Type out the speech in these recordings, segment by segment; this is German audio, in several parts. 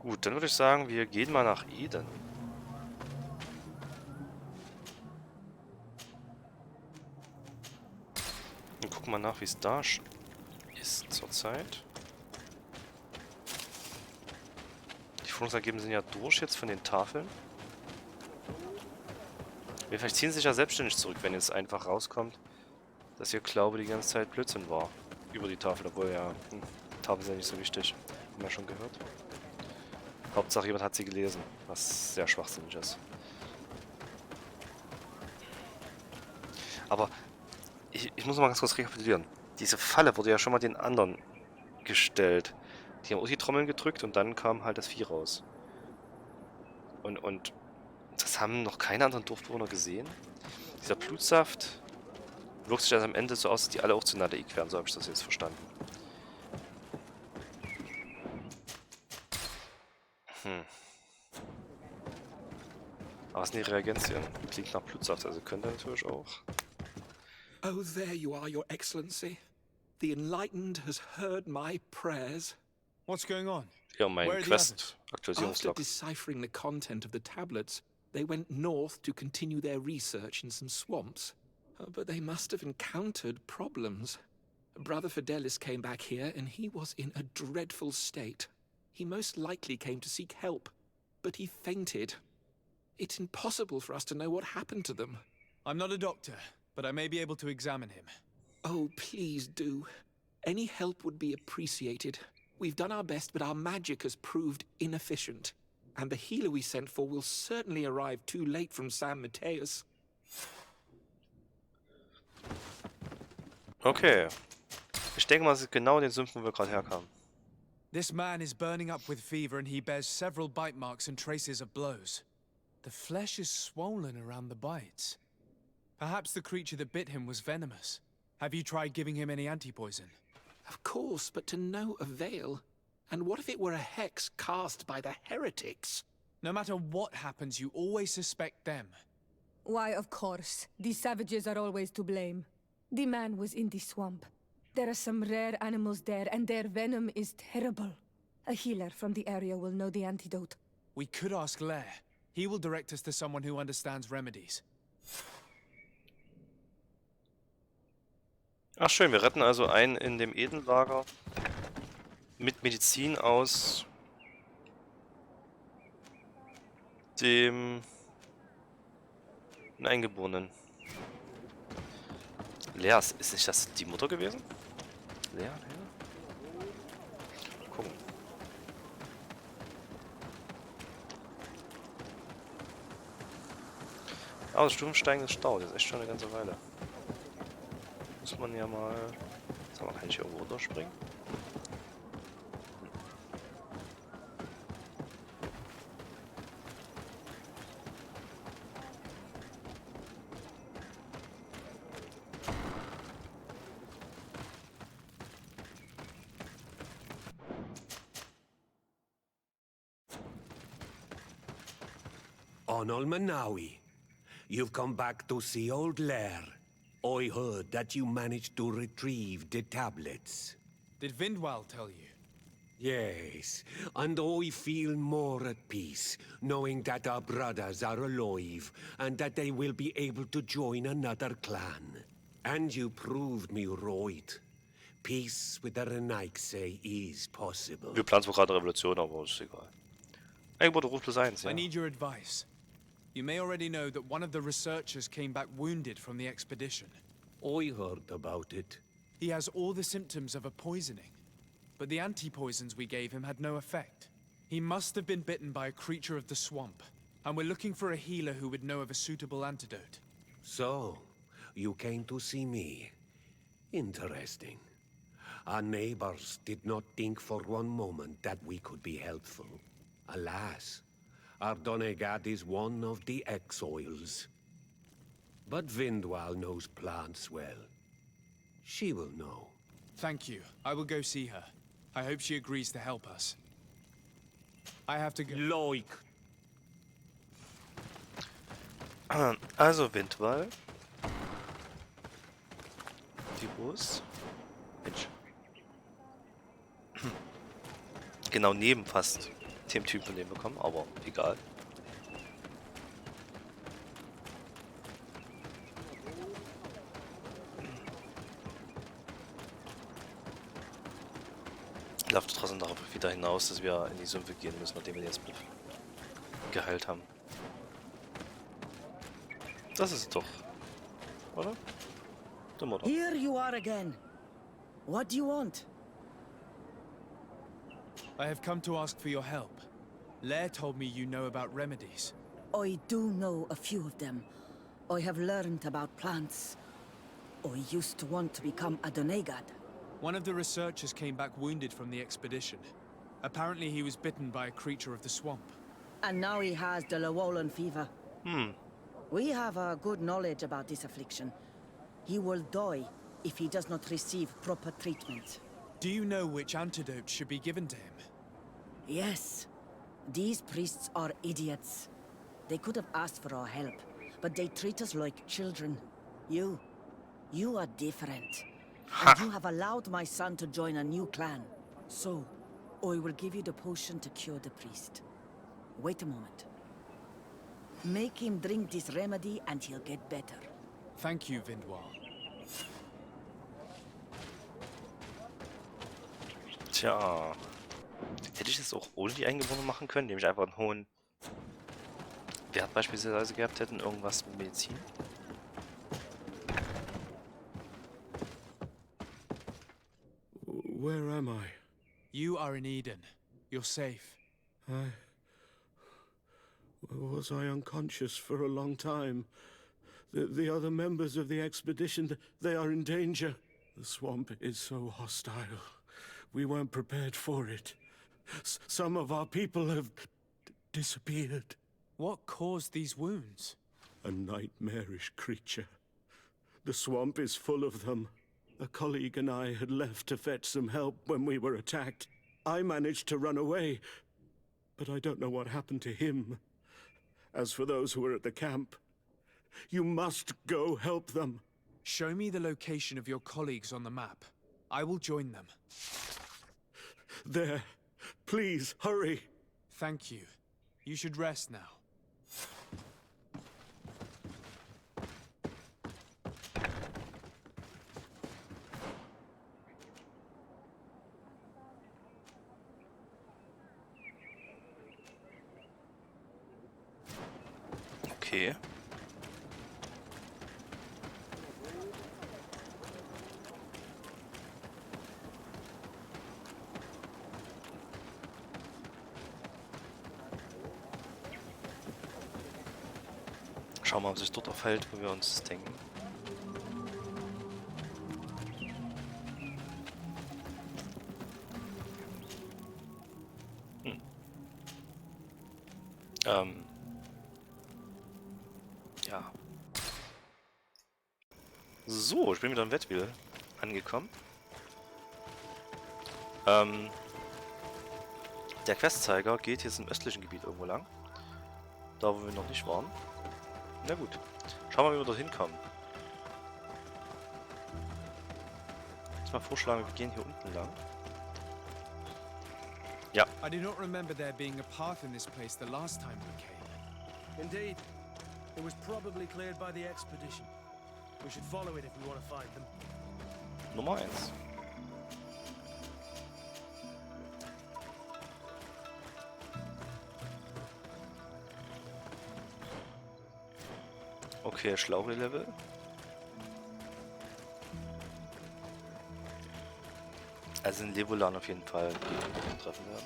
Gut, dann würde ich sagen, wir gehen mal nach Eden. Und gucken mal nach, wie es da ist zurzeit. Die Forschungsergebnisse sind ja durch jetzt von den Tafeln. Vielleicht ziehen sie sich ja selbstständig zurück, wenn jetzt einfach rauskommt, dass ihr Glaube die ganze Zeit Blödsinn war. Über die Tafel, obwohl ja, Tafel ist ja nicht so wichtig. Haben wir schon gehört. Hauptsache jemand hat sie gelesen, was sehr schwachsinnig ist. Aber ich muss mal ganz kurz rekapitulieren. Diese Falle wurde ja schon mal den anderen gestellt. Die haben auch die Trommeln gedrückt und dann kam halt das Vieh raus. Und das haben noch keine anderen Dorfbewohner gesehen. Dieser Blutsaft wirkt sich also am Ende so aus, dass die alle auch zu Nadaik werden, so habe ich das jetzt verstanden. Aber was sind die Reagenzien? Klingt nach Blutsaft, also könnte natürlich auch. Oh, there you are, Your Excellency. The Enlightened has heard my prayers. What's going on? Ja, mein Where are the others? After Quest-Aktualisierungslog. deciphering the content of the tablets, they went north to continue their research in some swamps. But they must have encountered problems. Brother Fidelis came back here, and he was in a dreadful state. He most likely came to seek help, but he fainted. It's impossible for us to know what happened to them. I'm not a doctor, but I may be able to examine him. Oh, please do. Any help would be appreciated. We've done our best, but our magic has proved inefficient. And the healer we sent for will certainly arrive too late from San Mateus. Okay. Ich denke mal, es ist genau den Sümpfen, wo wir gerade herkamen. This man is burning up with fever and he bears several bite marks and traces of blows. The flesh is swollen around the bites. Perhaps the creature that bit him was venomous. Have you tried giving him any anti-poison? Of course, but to no avail. And what if it were a hex cast by the heretics? No matter what happens, you always suspect them. Why, of course. These savages are always to blame. The man was in the swamp. There are some rare animals there, and their venom is terrible. A healer from the area will know the antidote. We could ask Lair. He will direct us to someone who understands remedies. Ach schön, wir retten also einen in dem Edenlager mit Medizin aus dem Eingeborenen. Lea, ist nicht das die Mutter gewesen? Lea? Gucken. Aber das Sturmsteigen Stau, das ist echt schon eine ganze Weile. Muss man ja mal... Sag mal, kann ich hier irgendwo runterspringen? Onol Manawi, you've come back to see old Lair. I heard that you managed to retrieve the tablets. Did Vindwal tell you? Yes, and I feel more at peace, knowing that our brothers are alive, and that they will be able to join another clan. And you proved me right. Peace with the Renaigse is possible. Wir planen zwar gerade eine Revolution, aber ist egal. Irgendwo ruft plus eins, ja. I need your advice. You may already know that one of the researchers came back wounded from the expedition. I heard about it. He has all the symptoms of a poisoning, but the anti-poisons we gave him had no effect. He must have been bitten by a creature of the swamp, and we're looking for a healer who would know of a suitable antidote. So, you came to see me. Interesting. Our neighbors did not think for one moment that we could be helpful. Alas, our Donegat is one of the exiles. But Vindwal knows plants well. She will know. Thank you. I will go see her. I hope she agrees to help us. I have to go. Like. Also Windwall. Die Bus. Mensch. Genau neben fast dem Typ von dem bekommen, aber egal. Läuft trotzdem darauf wieder hinaus, dass wir in die Sümpfe gehen müssen, nachdem wir jetzt geheilt haben. Das ist doch, oder? Der Mutter. Here you are again. What do you want? I have come to ask for your help. Lair told me you know about remedies. I do know a few of them. I have learned about plants. I used to want to become a Donegad. One of the researchers came back wounded from the expedition. Apparently he was bitten by a creature of the swamp. And now he has the Llewellyn fever. We have a good knowledge about this affliction. He will die if he does not receive proper treatment. Do you know which antidote should be given to him? Yes. These priests are idiots. They could have asked for our help, but they treat us like children. You are different. And you have allowed my son to join a new clan. So, I will give you the potion to cure the priest. Wait a moment. Make him drink this remedy and he'll get better. Thank you, Vindwal. Tja. Hätte ich das auch ohne die Eingeborenen machen können, indem ich einfach einen hohen Wert beispielsweise gehabt hätten, irgendwas mit Medizin? Where am I? You are in Eden. You're safe. Was I unconscious for a long time? The other members of the expedition, they are in danger. The swamp is so hostile. We weren't prepared for it. Some of our people have disappeared. What caused these wounds? A nightmarish creature. The swamp is full of them. A colleague and I had left to fetch some help when we were attacked. I managed to run away, but I don't know what happened to him. As for those who are at the camp, you must go help them. Show me the location of your colleagues on the map. I will join them. There. Please, hurry. Thank you. You should rest now. Okay. Schauen wir mal, ob sich dort aufhält, wo wir uns denken. Ja. So, ich bin wieder im Wettbild angekommen. Der Questzeiger geht jetzt im östlichen Gebiet irgendwo lang. Da, wo wir noch nicht waren. Na gut. Schauen wir mal, wie wir dorthin kommen. Jetzt mal vorschlagen, wir gehen hier unten lang. Ja. I do not remember there being a path in this place the last time we came. Indeed. It was probably cleared by the expedition. We should follow it if we want to find them. Nummer 1. Okay, Schlauche-Level. Also in Levolan auf jeden Fall, die wir treffen werden.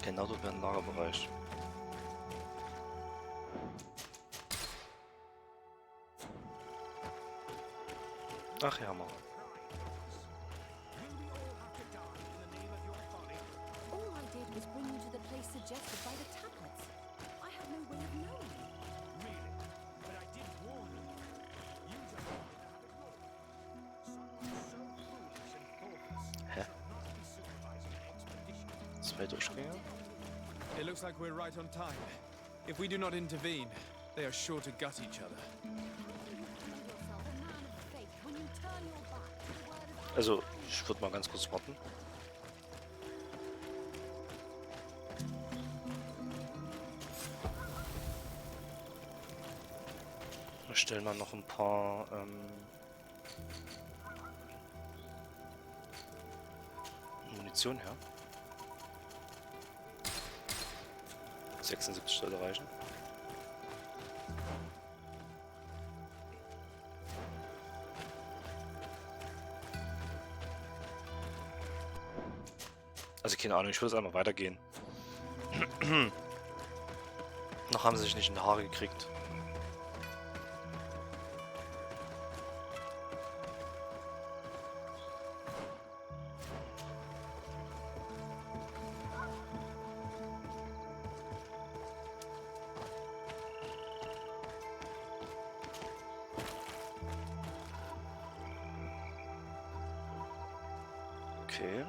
Genau, dort wäre ein Lagerbereich. Ach ja, mal. suggested by the tablets. I have no way of knowing. Really? But I did warn you. You don't want to have it wrong. Someone so foolish and thoughtless Hä? should not be supervising an expedition. 2 Durchgänge. It looks like we're right on time. If we do not intervene, they are sure to gut each other. Also, ich würde mal ganz kurz warten. Wir stellen mal noch ein paar Munition her. 76 sollte reichen. Also keine Ahnung, ich würde es einfach weitergehen. Noch haben sie sich nicht in die Haare gekriegt. Okay.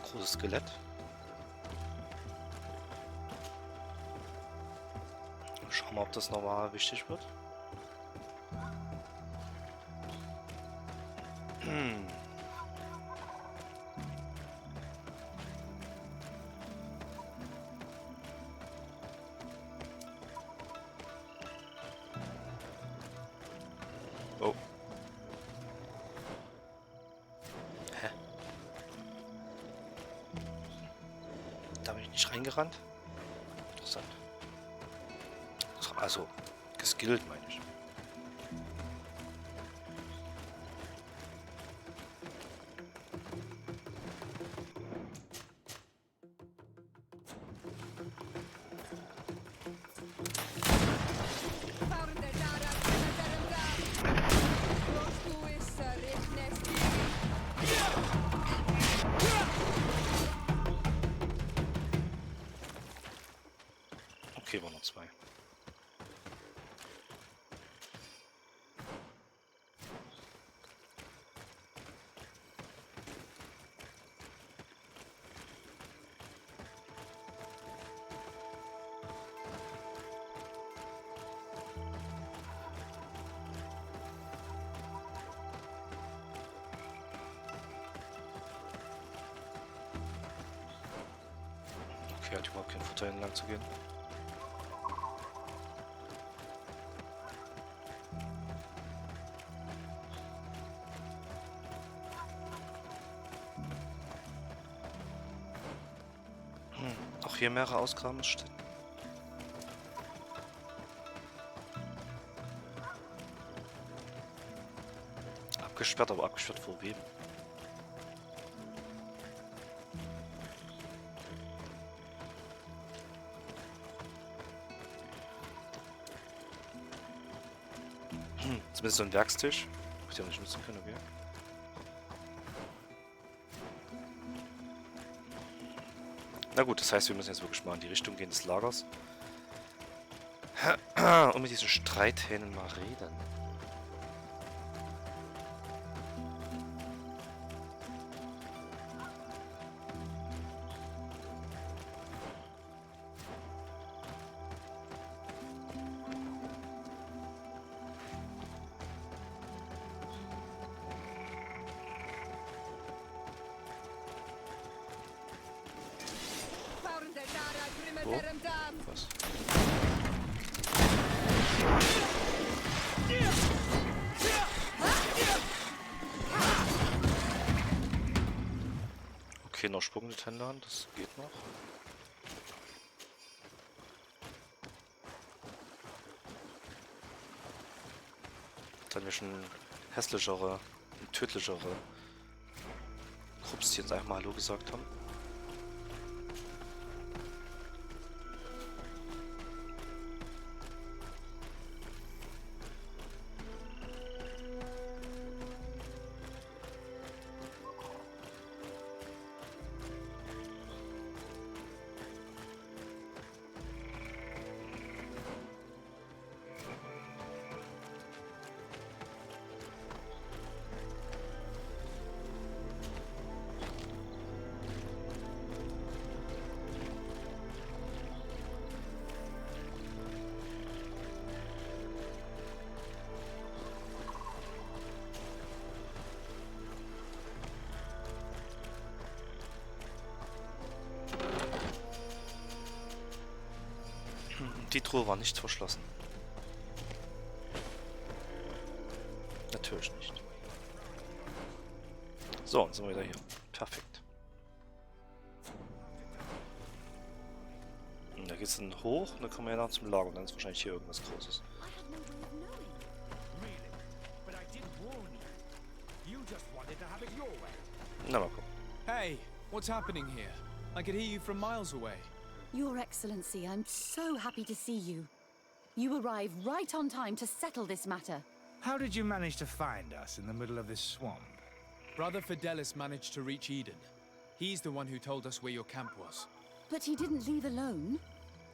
Großes Skelett. Schauen wir, ob das nochmal wichtig wird. Oh. Hä? Da bin ich nicht reingerannt? Interessant. Also, geskillt meine ich. Okay, waren noch 2. Okay, hat überhaupt keinen Vorteil, entlang zu gehen. Auch hier mehrere Ausgrabungsstätten. Abgesperrt, aber abgesperrt vor wem? Zumindest so ein Werkstisch. Ich auch nicht nutzen können, okay. Na gut, das heißt, wir müssen jetzt wirklich mal in die Richtung gehen des Lagers. Und mit diesen Streithähnen mal reden. Oh, was? Okay, noch Sprungtendern, das geht noch. Dann wir schon hässlichere und tödlichere Krupps, die jetzt einfach mal Hallo gesagt haben. Die Truhe war nicht verschlossen. Natürlich nicht. So, und sind wir wieder hier. Perfekt. Und da geht's dann hoch und dann kommen wir ja noch zum Lager und dann ist wahrscheinlich hier irgendwas Großes. Really? But I did warn you. You just wanted to have it your way. Na, mal gucken. Hey, what's happening here? I could hear you from miles away. Your Excellency, I'm so happy to see you. You arrived right on time to settle this matter. How did you manage to find us in the middle of this swamp? Brother Fidelis managed to reach Eden. He's the one who told us where your camp was. But he didn't leave alone.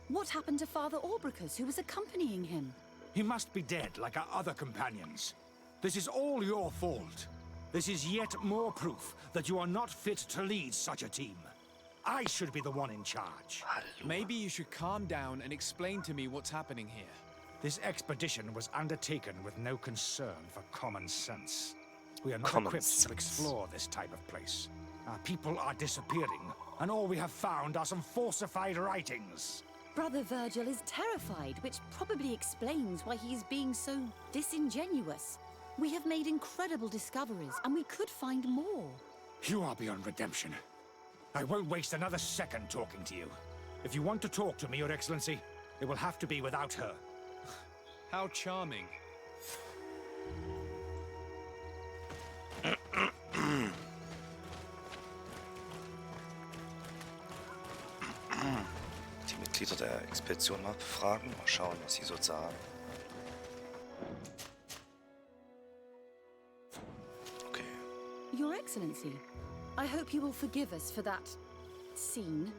What happened to Father Orbricus, who was accompanying him? He must be dead like our other companions. This is all your fault. This is yet more proof that you are not fit to lead such a team. I should be the one in charge. Maybe you should calm down and explain to me what's happening here. This expedition was undertaken with no concern for common sense. We are not Common equipped sense. to explore this type of place. Our people are disappearing, and all we have found are some falsified writings. Brother Virgil is terrified, which probably explains why he is being so disingenuous. We have made incredible discoveries, and we could find more. You are beyond redemption. I won't waste another second talking to you. If you want to talk to me, Your Excellency, it will have to be without her. How charming. Die Mitglieder der Expedition mal befragen, mal schauen, was sie so sagen. Okay. Your Excellency, I hope you will forgive us for that scene.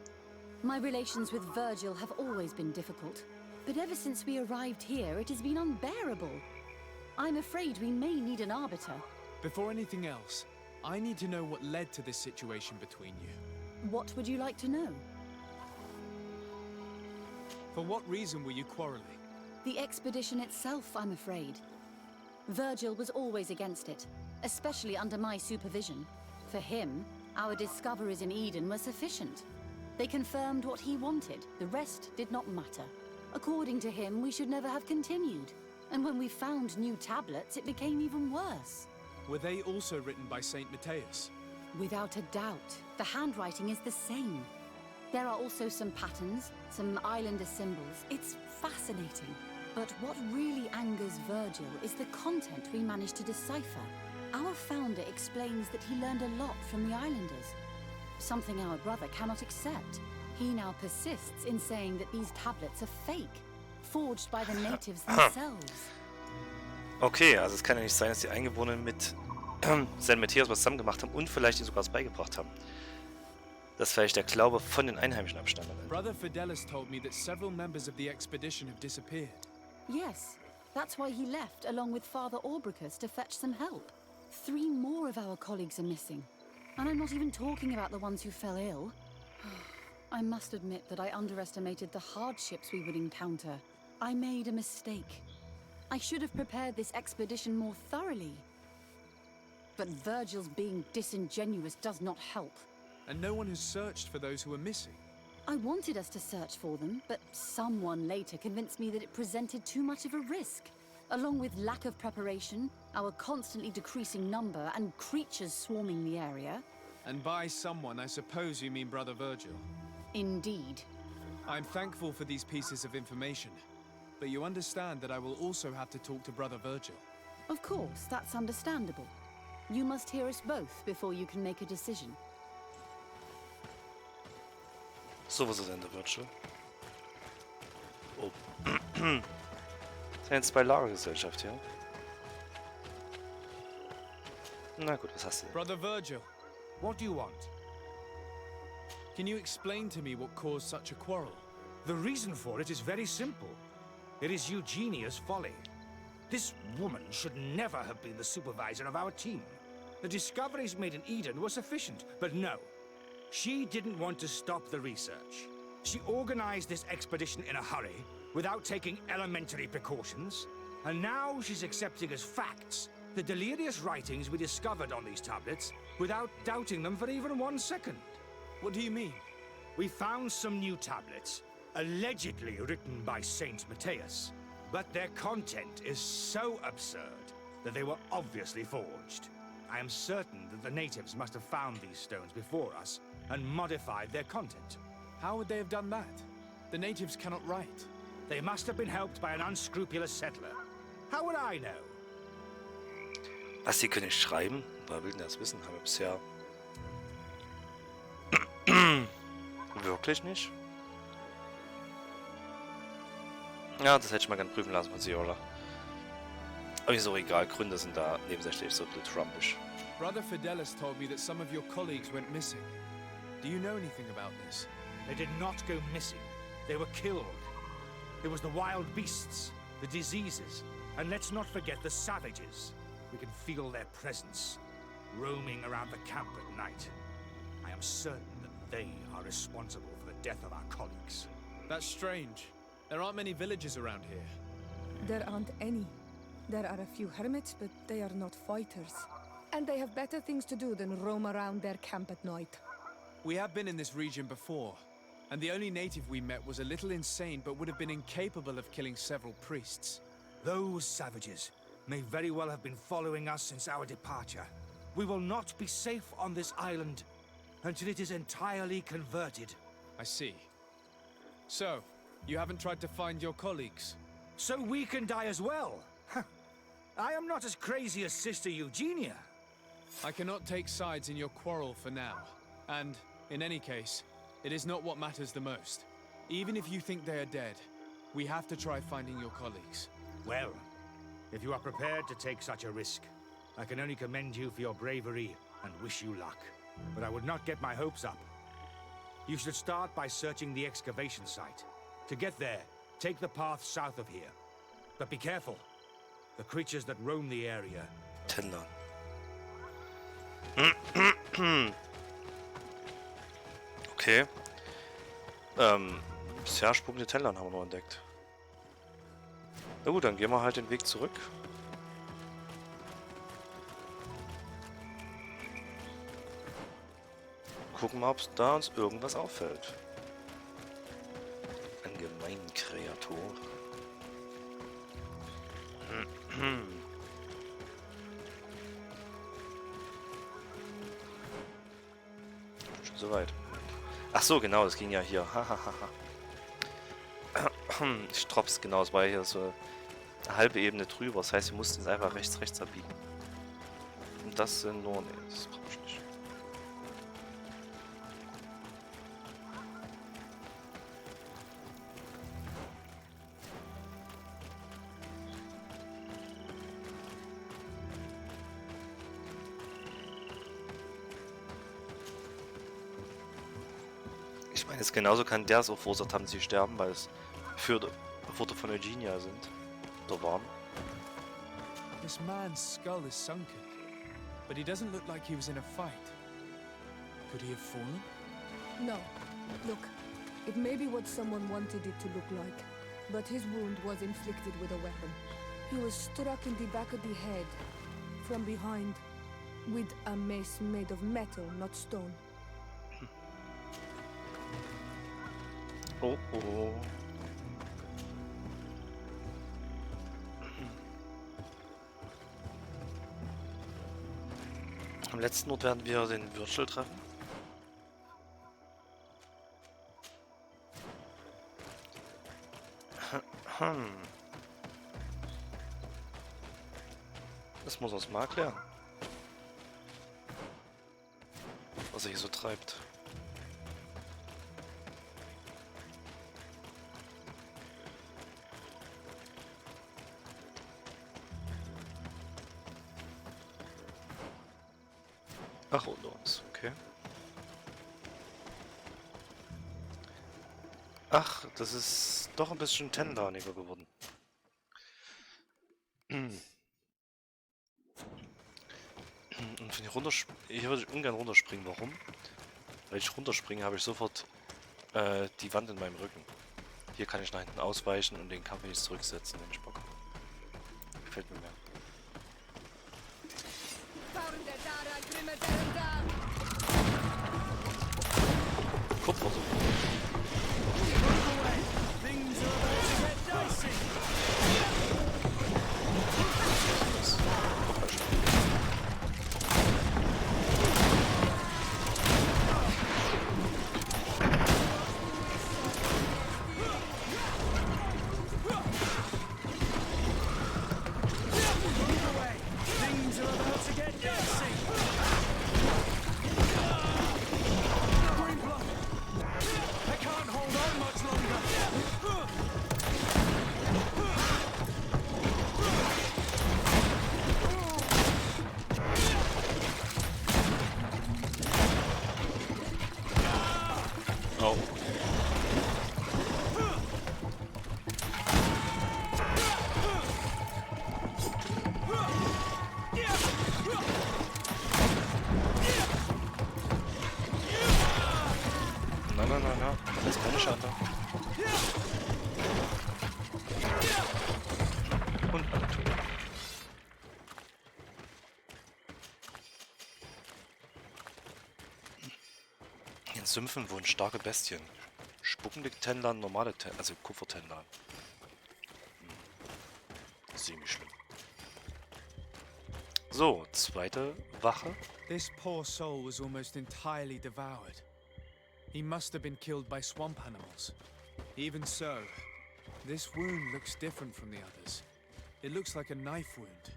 My relations with Virgil have always been difficult, but ever since we arrived here, it has been unbearable. I'm afraid we may need an arbiter. Before anything else, I need to know what led to this situation between you. What would you like to know? For what reason were you quarreling? The expedition itself, I'm afraid. Virgil was always against it, especially under my supervision. For him, our discoveries in Eden were sufficient. They confirmed what he wanted. The rest did not matter. According to him, we should never have continued. And when we found new tablets, it became even worse. Were they also written by Saint Matthias? Without a doubt, the handwriting is the same. There are also some patterns, some islander symbols. It's fascinating. But what really angers Virgil is the content we managed to decipher. Our founder explains that he learned a lot from the islanders, something our brother cannot accept. He now persists in saying that these tablets are fake, forged by the natives themselves. Okay, also es kann ja nicht sein, dass die Eingeborenen mit St. Matthias was zusammen gemacht haben und vielleicht ihnen sogar was beigebracht haben. Dass vielleicht der Glaube von den Einheimischen abstammt. Brother Fidelis told me that several members of the expedition have disappeared. Yes, that's why he left along with Father Orbricus to fetch some help. 3 more of our colleagues are missing. And I'm not even talking about the ones who fell ill. I must admit that I underestimated the hardships we would encounter. I made a mistake. I should have prepared this expedition more thoroughly. But Virgil's being disingenuous does not help. And no one has searched for those who are missing. I wanted us to search for them, but someone later convinced me that it presented too much of a risk. Along with lack of preparation, our constantly decreasing number, and creatures swarming the area. And by someone, I suppose you mean Brother Virgil. Indeed. I'm thankful for these pieces of information, but you understand that I will also have to talk to Brother Virgil. Of course, that's understandable. You must hear us both before you can make a decision. So, was ist denn der Virtual? Oh. Das sind jetzt 2 Lagergesellschaft hier. Na gut, was hast du denn? Brother Virgil, What do you want? can you explain to me what caused such a quarrel? The reason for it is very simple. It is Eugenia's folly. This woman should never have been the supervisor of our team. The discoveries made in Eden were sufficient, but no. She didn't want to stop the research. She organized this expedition in a hurry, without taking elementary precautions, and now she's accepting as facts the delirious writings we discovered on these tablets, without doubting them for even 1 second. What do you mean? We found some new tablets, allegedly written by Saint Matthias, but their content is so absurd that they were obviously forged. I am certain that the natives must have found these stones before us and modified their content. How would they have done that? The natives cannot write. They must have been helped by an unscrupulous settler. How would I know? Was, sie können schreiben? Woher will denn das wissen? Haben wir bisher... Wirklich nicht? Ja, das hätte ich mal gerne prüfen lassen von sie, oder? Aber ist auch egal, Gründe sind da nebensächlich so blöd trumpisch. Brother Fidelis told me that some of your colleagues went missing. Do you know anything about this? They did not go missing. They were killed. It was the wild beasts, the diseases, and let's not forget the savages. We can feel their presence, roaming around the camp at night. I am certain that they are responsible for the death of our colleagues. That's strange. There aren't many villages around here. There aren't any. There are a few hermits, but they are not fighters. And they have better things to do than roam around their camp at night. We have been in this region before, and the only native we met was a little insane but would have been incapable of killing several priests. Those savages may very well have been following us since our departure. We will not be safe on this island until it is entirely converted. I see. So, you haven't tried to find your colleagues? So we can die as well. I am not as crazy as Sister Eugenia. I cannot take sides in your quarrel for now. And, in any case, it is not what matters the most. Even if you think they are dead, we have to try finding your colleagues. Well, if you are prepared to take such a risk, I can only commend you for your bravery and wish you luck. But I would not get my hopes up. You should start by searching the excavation site. To get there, take the path south of here. But be careful. The creatures that roam the area... Tendern. Okay. Bisher sprungende Tellern haben wir noch entdeckt. Na gut, dann gehen wir halt den Weg zurück. Gucken mal, ob es da uns irgendwas auffällt. Ein Gemeinkreator. Schon soweit. Ach so, genau, das ging ja hier. Ich drops genau, es war hier so eine halbe Ebene drüber. Das heißt, wir mussten es einfach rechts abbiegen. Und das sind nur... Nee, das brauche ich nicht. Ich meine, jetzt genauso kann der so verursacht haben, dass sie sterben, weil es Foto von Eugenia sind. Oder waren. This man's skull is sunken, but he doesn't look like he was in a fight. Could he have fallen? No. Look, it may be what someone wanted it to look like, but his wound was inflicted with a weapon. He was struck in the back of the head, from behind, with a mace made of metal, not stone. Oh, oh. Am letzten Ort werden wir den Würschel treffen. Das muss uns mal erklären, was er hier so treibt. Ach, unter uns, okay. Ach, das ist doch ein bisschen tendaniger geworden. Und wenn ich hier würde ich ungern runterspringen. Warum? Weil ich runterspringe, habe ich sofort die Wand in meinem Rücken. Hier kann ich nach hinten ausweichen und den Kampf nicht zurücksetzen, wenn ich Bock habe. Gefällt mir mehr. Kupfer so. Oh. Na, das ist keine Schande. Und alle tot. In Sümpfen wohnen starke Bestien. Spuckende Tendler, normale Tendler, also Kupfertendler. Ziemlich schlimm. So, zweite Wache. This poor soul was almost entirely devoured. He must have been killed by swamp animals. Even so, this wound looks different from the others. It looks like a knife wound.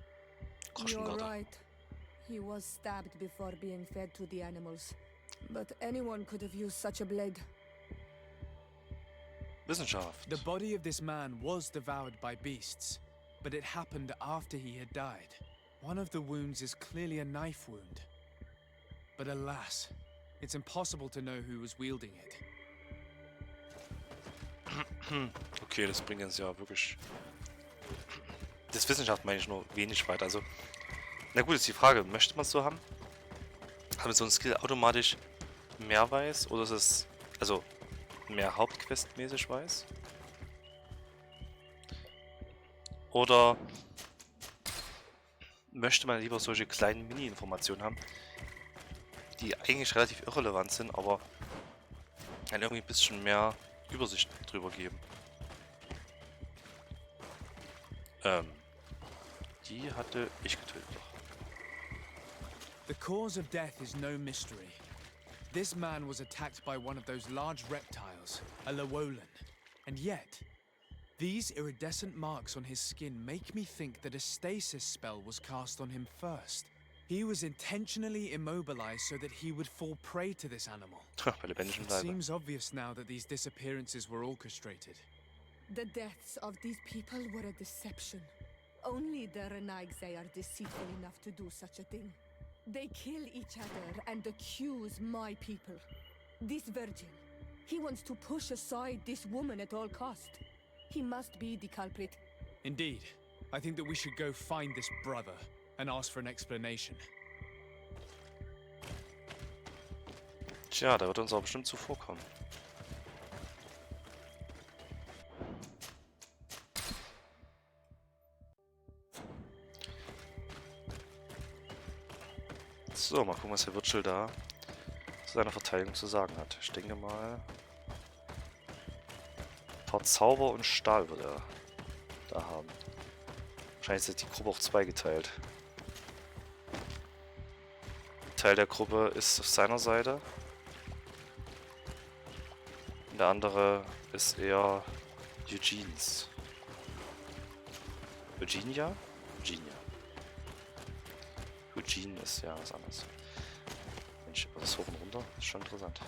You're right. He was stabbed before being fed to the animals. But anyone could have used such a blade. Wissenschaft. The body of this man was devoured by beasts, but it happened after he had died. One of the wounds is clearly a knife wound. But alas, it's impossible to know who was wielding it. Okay, das bringt uns ja wirklich... Das Wissenschaft meine ich nur wenig weiter. Also, na gut, ist die Frage, möchte man es so haben? Haben wir so ein Skill automatisch mehr weiß? Oder ist es, also, mehr Hauptquest-mäßig weiß? Oder möchte man lieber solche kleinen Mini-Informationen haben, die eigentlich relativ irrelevant sind, aber dann irgendwie ein bisschen mehr Übersicht drüber geben? Die hatte ich getötet. The cause of death is no mystery. This man was attacked by one of those large reptiles, a Llewellyn. And yet, these iridescent marks on his skin make me think that a stasis spell was cast on him first. He was intentionally immobilized so that he would fall prey to this animal. It seems obvious now that these disappearances were orchestrated. The deaths of these people were a deception. Only the Renaigse are deceitful enough to do such a thing. They kill each other and accuse my people. This Virgil, he wants to push aside this woman at all cost. He must be the culprit. Indeed. I think that we should go find this brother and ask for an explanation. Tja, da wird uns aber bestimmt zuvorkommen. So, mal gucken, was der Virgil da zu seiner Verteidigung zu sagen hat. Ich denke mal, ein paar Zauber und Stahl wird er da haben. Wahrscheinlich ist die Gruppe auch zweigeteilt. Ein Teil der Gruppe ist auf seiner Seite. Und der andere ist eher Eugenes. Eugenia? Eugenia. Eugene ist ja was anderes. Mensch, aber das hoch und runter ist schon interessant.